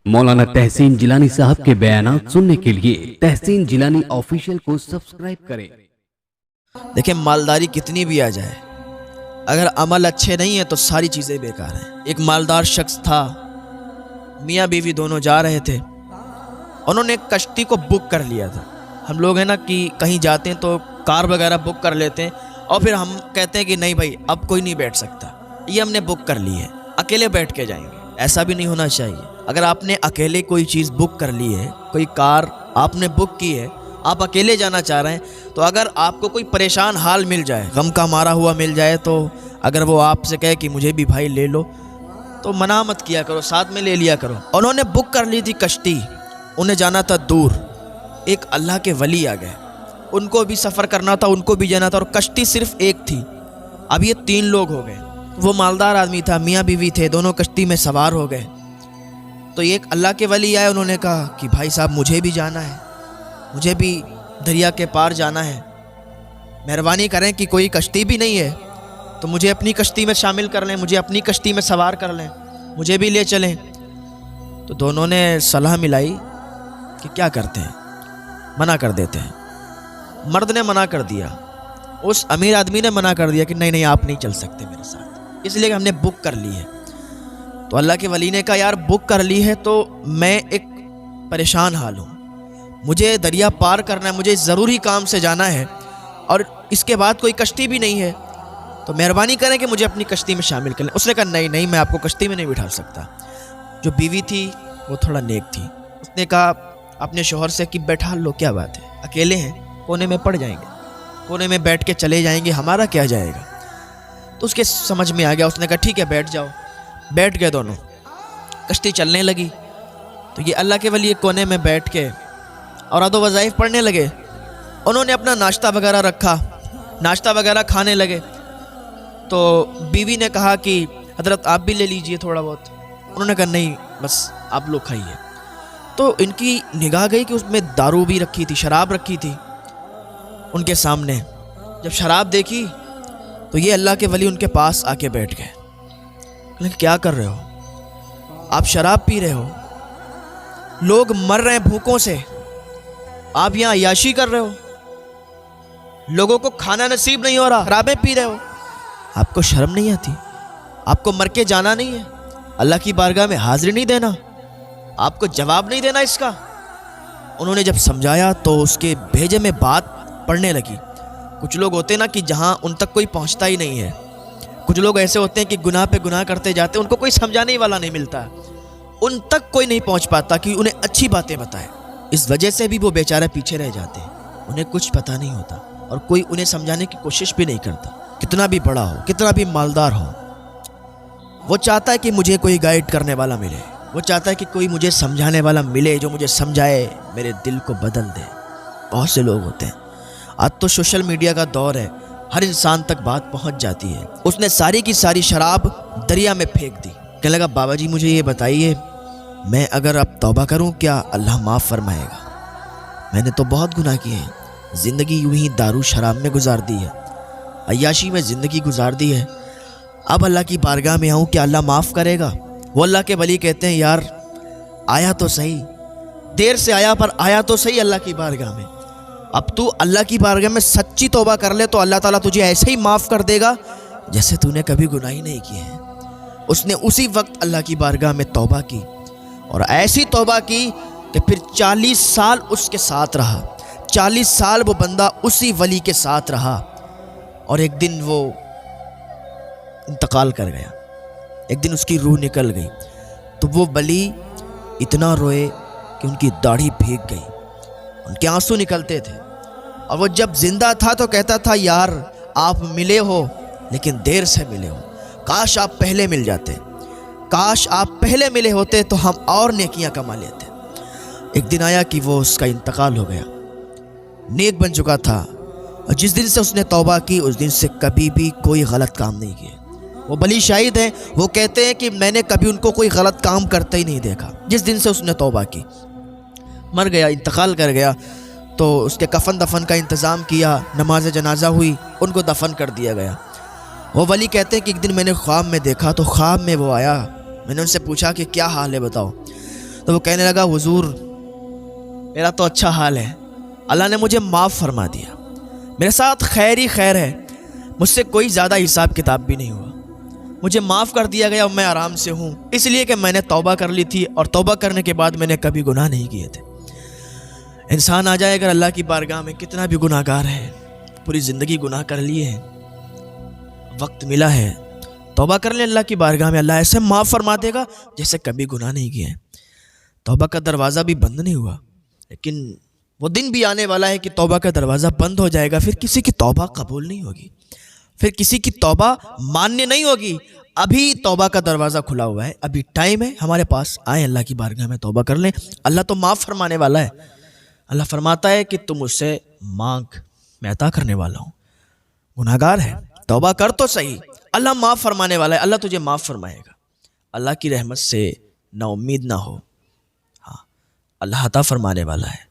मौलाना तहसीन जिलानी साहब के बयानात सुनने के लिए तहसीन जिलानी ऑफिशियल को सब्सक्राइब करें। देखिए, मालदारी कितनी भी आ जाए, अगर अमल अच्छे नहीं है तो सारी चीज़ें बेकार हैं। एक मालदार शख्स था, मियाँ बीवी दोनों जा रहे थे। उन्होंने एक कश्ती को बुक कर लिया था। हम लोग हैं ना कि कहीं जाते हैं तो कार वगैरह बुक कर लेते हैं और फिर हम कहते हैं कि नहीं भाई अब कोई नहीं बैठ सकता, ये हमने बुक कर ली है, अकेले बैठ के जाएंगे। ऐसा भी नहीं होना चाहिए। अगर आपने अकेले कोई चीज़ बुक कर ली है, कोई कार आपने बुक की है, आप अकेले जाना चाह रहे हैं, तो अगर आपको कोई परेशान हाल मिल जाए, गम का मारा हुआ मिल जाए, तो अगर वो आपसे कहे कि मुझे भी भाई ले लो, तो मना मत किया करो, साथ में ले लिया करो। उन्होंने बुक कर ली थी कश्ती, उन्हें जाना था दूर। एक अल्लाह के वली आ गए, उनको भी सफ़र करना था, उनको भी जाना था, और कश्ती सिर्फ एक थी। अब ये 3 लोग हो गए। वो मालदार आदमी था, मियाँ बीवी थे, दोनों कश्ती में सवार हो गए। तो एक अल्लाह के वली आए, उन्होंने कहा कि भाई साहब मुझे भी जाना है, मुझे भी दरिया के पार जाना है, मेहरबानी करें कि कोई कश्ती भी नहीं है तो मुझे अपनी कश्ती में शामिल कर लें, मुझे अपनी कश्ती में सवार कर लें, मुझे भी ले चलें। तो दोनों ने सलाह मिलाई कि क्या करते हैं, मना कर देते हैं। मर्द ने मना कर दिया, उस अमीर आदमी ने मना कर दिया कि नहीं नहीं आप नहीं चल सकते मेरे साथ, इसलिए हमने बुक कर ली है। तो अल्लाह के वली ने कहा यार बुक कर ली है तो मैं एक परेशान हाल हूँ, मुझे दरिया पार करना है, मुझे ज़रूरी काम से जाना है और इसके बाद कोई कश्ती भी नहीं है, तो मेहरबानी करें कि मुझे अपनी कश्ती में शामिल कर लें। उसने कहा नहीं नहीं मैं आपको कश्ती में नहीं बिठा सकता। जो बीवी थी वो थोड़ा नेक थी, उसने कहा अपने शोहर से कि बैठा लो, क्या बात है, अकेले हैं, कोने में पड़ जाएंगे, कोने में बैठ के चले जाएंगे, हमारा क्या जाएगा। तो उसके समझ में आ गया, उसने कहा ठीक है बैठ जाओ। बैठ गए दोनों, कश्ती चलने लगी। तो ये अल्लाह के वली एक कोने में बैठ के और अदो वज़ाइफ पढ़ने लगे। उन्होंने अपना नाश्ता वगैरह रखा, नाश्ता वगैरह खाने लगे। तो बीवी ने कहा कि हज़रत आप भी ले लीजिए थोड़ा बहुत। उन्होंने कहा नहीं बस आप लोग खाइए। तो इनकी निगाह गई कि उसमें दारू भी रखी थी, शराब रखी थी उनके सामने। जब शराब देखी तो ये अल्लाह के वली उनके पास आके बैठ गए। लेकिन क्या कर रहे हो आप, शराब पी रहे हो, लोग मर रहे हैं भूखों से, आप यहाँ अय्याशी कर रहे हो, लोगों को खाना नसीब नहीं हो रहा, शराबें पी रहे हो, आपको शर्म नहीं आती? आपको मर के जाना नहीं है, अल्लाह की बारगाह में हाजिरी नहीं देना, आपको जवाब नहीं देना इसका? उन्होंने जब समझाया तो उसके भेजे में बात पड़ने लगी। कुछ लोग होते हैं ना कि जहाँ उन तक कोई पहुँचता ही नहीं है, कुछ लोग ऐसे होते हैं कि गुनाह पे गुनाह करते जाते हैं, उनको कोई समझाने वाला नहीं मिलता, उन तक कोई नहीं पहुंच पाता कि उन्हें अच्छी बातें बताए। इस वजह से भी वो बेचारे पीछे रह जाते हैं, उन्हें कुछ पता नहीं होता और कोई उन्हें समझाने की कोशिश भी नहीं करता। कितना भी बड़ा हो, कितना भी मालदार हो, वो चाहता है कि मुझे कोई गाइड करने वाला मिले, वो चाहता है कि कोई मुझे समझाने वाला मिले, जो मुझे समझाए, मेरे दिल को बदल दे। बहुत से लोग होते हैं। आज तो सोशल मीडिया का दौर है, हर इंसान तक बात पहुंच जाती है। उसने सारी की सारी शराब दरिया में फेंक दी। कहने लगा बाबा जी मुझे ये बताइए, मैं अगर अब तौबा करूं क्या अल्लाह माफ़ फरमाएगा? मैंने तो बहुत गुनाह किए हैं, ज़िंदगी यूं ही दारू शराब में गुजार दी है, अय्याशी में ज़िंदगी गुजार दी है, अब अल्लाह की बारगाह में आऊँ क्या अल्लाह माफ़ करेगा? वो अल्लाह के वली कहते हैं यार आया तो सही, देर से आया पर आया तो सही अल्लाह की बारगाह में। अब तू अल्लाह की बारगाह में सच्ची तौबा कर ले तो अल्लाह ताला तुझे ऐसे ही माफ़ कर देगा जैसे तूने कभी गुनाह ही नहीं किए हैं। उसने उसी वक्त अल्लाह की बारगाह में तौबा की और ऐसी तौबा की कि फिर 40 साल उसके साथ रहा, 40 साल वो बंदा उसी वली के साथ रहा और एक दिन वो इंतकाल कर गया, एक दिन उसकी रूह निकल गई। तो वो वली इतना रोए कि उनकी दाढ़ी भीग गई, उनके आंसू निकलते थे। और वो जब जिंदा था तो कहता था यार आप मिले हो लेकिन देर से मिले हो, काश आप पहले मिल जाते, काश आप पहले मिले होते तो हम और नेकियां कमा लेते। एक दिन आया कि वो उसका इंतकाल हो गया, नेक बन चुका था और जिस दिन से उसने तौबा की उस दिन से कभी भी कोई गलत काम नहीं किया। वो वली शाहिद हैं, वो कहते हैं कि मैंने कभी उनको कोई गलत काम करते ही नहीं देखा। जिस दिन से उसने तौबा की, मर गया, इंतकाल कर गया, तो उसके कफन दफन का इंतज़ाम किया, नमाज जनाजा हुई, उनको दफन कर दिया गया। वो वली कहते हैं कि एक दिन मैंने ख्वाब में देखा, तो ख्वाब में वो आया, मैंने उनसे पूछा कि क्या हाल है बताओ। تو وہ کہنے لگا حضور میرا تو اچھا حال ہے، اللہ نے مجھے معاف فرما دیا، میرے ساتھ خیر ہی خیر ہے، مجھ سے کوئی زیادہ حساب کتاب بھی نہیں ہوا، مجھے معاف کر دیا گیا اور میں آرام سے ہوں، اس لیے کہ میں نے توبہ کر لی تھی اور توبہ کرنے کے بعد میں نے کبھی گناہ نہیں کیے تھے۔ انسان آ جائے اگر اللہ کی بارگاہ میں کتنا بھی گناہ گار ہے، پوری زندگی گناہ کر لیے ہیں، وقت ملا ہے، توبہ کر لیں اللہ کی بارگاہ میں، اللہ ایسے معاف فرما دے گا جیسے کبھی گناہ نہیں کیے ہیں۔ توبہ کا دروازہ بھی بند نہیں ہوا، لیکن وہ دن بھی آنے والا ہے کہ توبہ کا دروازہ بند ہو جائے گا، پھر کسی کی توبہ قبول نہیں ہوگی، پھر کسی کی توبہ ماننے نہیں ہوگی۔ ابھی توبہ کا دروازہ کھلا ہوا ہے، ابھی ٹائم ہے، ہمارے پاس آئیں اللہ کی بارگاہ میں توبہ کر لیں، اللہ تو معاف فرمانے والا ہے۔ اللہ فرماتا ہے کہ تم مجھ سے مانگ، میں عطا کرنے والا ہوں۔ گناہ گار ہے، توبہ کر تو صحیح، اللہ معاف فرمانے والا ہے، اللہ تجھے معاف فرمائے گا۔ اللہ کی رحمت سے نا امید نہ ہو، ہاں اللہ عطا فرمانے والا ہے۔